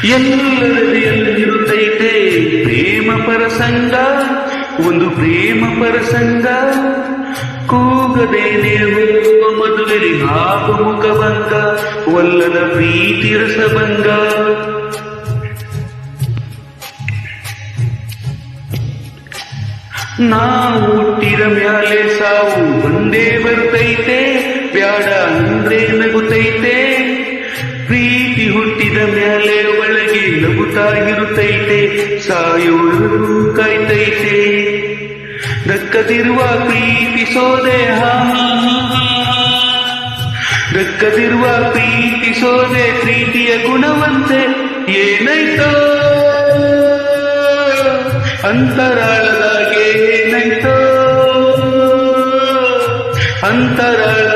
ಎಲ್ಲರದಿಯಲ್ಲಿರುತ್ತೈತೆ ಪ್ರೇಮ ಪರಸಂಗ, ಒಂದು ಪ್ರೇಮ ಪರಸಂಗ. ಕೂಗದೇನೆ ಹೋಗುವ ಮದುವೆಲಿ ಹಾಗು ಮುಖಭಂಗ, ಒಲ್ಲದ ಪ್ರೀತಿ ರಸಭಂಗ. ನಾವು ಹುಟ್ಟಿದ ಮ್ಯಾಲೆ ಸಾವು ಬಂದೇ ಬರ್ತೈತೆ, ಬ್ಯಾಡ ಅಂದ್ರೆ ನಗುತ್ತೈತೆ. ಪ್ರೀತಿ ಹುಟ್ಟಿದ ಮ್ಯಾಲೆ ಒಳಗೆ ನಗುತ್ತಾ ಇರುತ್ತೈತೆ, ಸಾಯುವಳು ಕಾಯ್ತೈತೆ. ದಕ್ಕದಿರುವ ಪ್ರೀತಿಸೋದೆ ದಕ್ಕದಿರುವ ಪ್ರೀತಿಸೋದೆ ಪ್ರೀತಿಯ ಗುಣವಂತೆ. ಏನಾಯ್ತೋ ಅಂತರಾಳದಾಗೆ, ಏನಾಯ್ತೋ ಅಂತರಾಳ